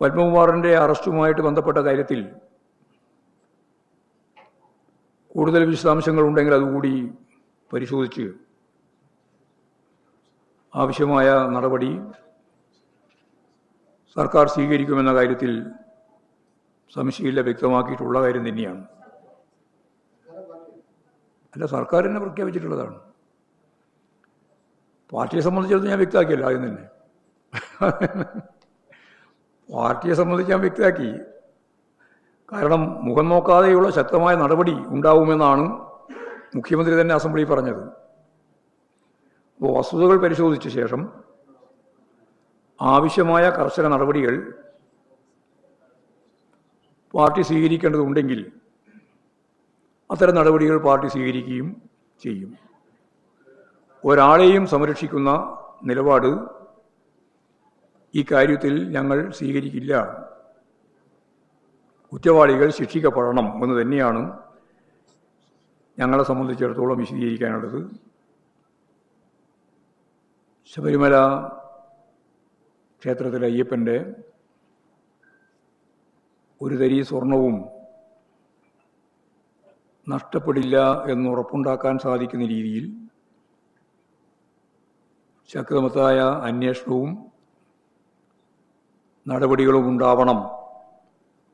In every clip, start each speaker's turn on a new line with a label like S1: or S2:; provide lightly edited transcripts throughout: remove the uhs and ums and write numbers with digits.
S1: പത്മകുമാറിൻ്റെ അറസ്റ്റുമായിട്ട് ബന്ധപ്പെട്ട കാര്യത്തിൽ കൂടുതൽ വിശദാംശങ്ങൾ ഉണ്ടെങ്കിൽ അതുകൂടി പരിശോധിച്ച് ആവശ്യമായ നടപടി സർക്കാർ സ്വീകരിക്കുമെന്ന കാര്യത്തിൽ സംശയമില്ല, വ്യക്തമാക്കിയിട്ടുള്ള കാര്യം തന്നെയാണ്. അല്ല, സർക്കാർ തന്നെ പ്രഖ്യാപിച്ചിട്ടുള്ളതാണ്. പാർട്ടിയെ സംബന്ധിച്ചിടത്തോളം ഞാൻ വ്യക്തമാക്കിയല്ലോ ആദ്യം തന്നെ. പാർട്ടിയെ സംബന്ധിച്ച് ഞാൻ വ്യക്തമാക്കി. കാരണം മുഖം നോക്കാതെയുള്ള ശക്തമായ നടപടി ഉണ്ടാവുമെന്നാണ് മുഖ്യമന്ത്രി തന്നെ അസംബ്ലിയിൽ പറഞ്ഞത്. അപ്പോൾ വസ്തുതകൾ പരിശോധിച്ച ശേഷം ആവശ്യമായ കർശന നടപടികൾ പാർട്ടി സ്വീകരിക്കേണ്ടതുണ്ടെങ്കിൽ അത്തരം നടപടികൾ പാർട്ടി സ്വീകരിക്കുകയും ചെയ്യും. ഒരാളെയും സംരക്ഷിക്കുന്ന നിലപാട് ഈ കാര്യത്തിൽ ഞങ്ങൾ സ്വീകരിക്കില്ല. കുറ്റവാളികൾ ശിക്ഷിക്കപ്പെടണം എന്ന് തന്നെയാണ് ഞങ്ങളെ സംബന്ധിച്ചിടത്തോളം വിശദീകരിക്കാനുള്ളത്. ശബരിമല ക്ഷേത്രത്തിലെ അയ്യപ്പൻ്റെ ഒരു തരി സ്വർണവും നഷ്ടപ്പെടില്ല എന്നുറപ്പുണ്ടാക്കാൻ സാധിക്കുന്ന രീതിയിൽ ശക്തമായ അന്വേഷണവും നടപടികളും ഉണ്ടാവണം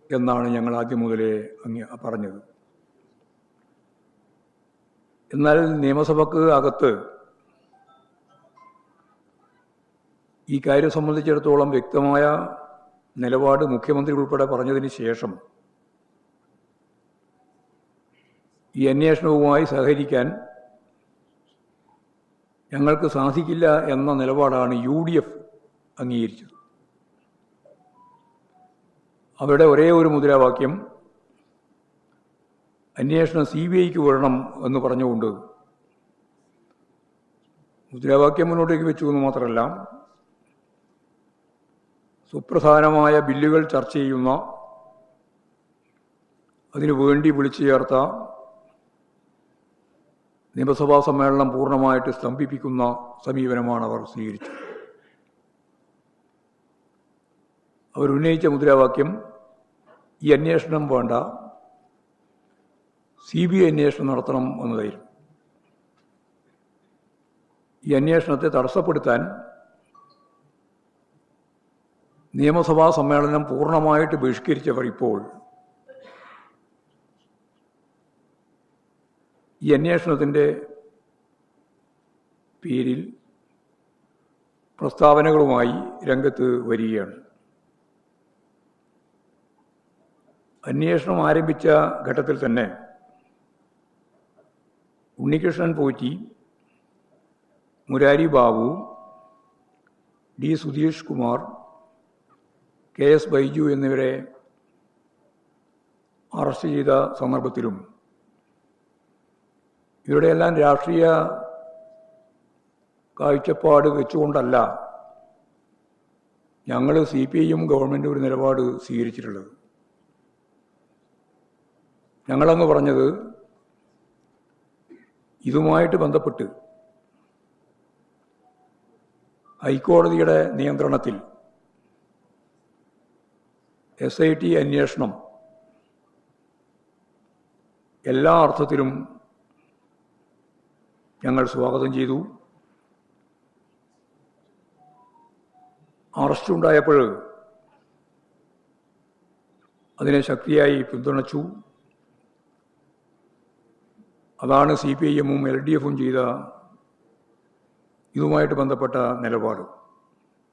S1: എന്നാണ് ഞങ്ങൾ ആദ്യം മുതലേ പറഞ്ഞത്. എന്നാൽ നിയമസഭയ്ക്ക് അകത്ത് ഈ കാര്യം സംബന്ധിച്ചിടത്തോളം വ്യക്തമായ നിലപാട് മുഖ്യമന്ത്രി ഉൾപ്പെടെ പറഞ്ഞതിന് ശേഷം ഈ അന്വേഷണവുമായി സഹകരിക്കാൻ ഞങ്ങൾക്ക് സാധിക്കില്ല എന്ന നിലപാടാണ് UDF അംഗീകരിച്ചത്. അവരുടെ ഒരേ ഒരു മുദ്രാവാക്യം അന്വേഷണം CBIക്ക് വിടണം എന്ന് പറഞ്ഞുകൊണ്ട് മുദ്രാവാക്യം മുന്നോട്ടേക്ക് വെച്ചു എന്ന് മാത്രമല്ല, സുപ്രധാനമായ ബില്ലുകൾ ചർച്ച ചെയ്യുന്ന, അതിനു വേണ്ടി വിളിച്ചു ചേർത്ത നിയമസഭാ സമ്മേളനം പൂർണ്ണമായിട്ട് സ്തംഭിപ്പിക്കുന്ന സമീപനമാണ് അവർ സ്വീകരിച്ചത്. അവരുന്നയിച്ച മുദ്രാവാക്യം ഈ അന്വേഷണം വേണ്ട, CBI അന്വേഷണം നടത്തണം എന്നതായിരുന്നു. ഈ അന്വേഷണത്തെ തടസ്സപ്പെടുത്താൻ നിയമസഭാ സമ്മേളനം പൂർണ്ണമായിട്ട് ബഹിഷ്കരിച്ചവർ ഇപ്പോൾ ഈ അന്വേഷണത്തിൻ്റെ പേരിൽ പ്രസ്താവനകളുമായി രംഗത്ത് വരികയാണ്. അന്വേഷണം ആരംഭിച്ച ഘട്ടത്തിൽ തന്നെ ഉണ്ണികൃഷ്ണൻ പോറ്റി, മുരാരി ബാബു, D. സുധീഷ് കുമാർ, KS ബൈജു എന്നിവരെ അറസ്റ്റ് ചെയ്ത സന്ദർഭത്തിലും ഇവരുടെയെല്ലാം രാഷ്ട്രീയ കാഴ്ചപ്പാട് വെച്ചുകൊണ്ടല്ല ഞങ്ങൾ CPIയും ഗവൺമെൻറ് ഒരു നിലപാട് സ്വീകരിച്ചിട്ടുള്ളത്. ഞങ്ങളങ്ങ് പറഞ്ഞത് ഇതുമായിട്ട് ബന്ധപ്പെട്ട് ഹൈക്കോടതിയുടെ നിയന്ത്രണത്തിൽ SIT അന്വേഷണം എല്ലാ അർത്ഥത്തിലും ഞങ്ങൾ സ്വാഗതം ചെയ്തു. അറസ്റ്റുണ്ടായപ്പോൾ അതിനെ ശക്തിയായി പിന്തുണച്ചു. അതാണ് CPIഎമ്മും LDFും ചെയ്ത ഇതുമായിട്ട് ബന്ധപ്പെട്ട നിലപാട്.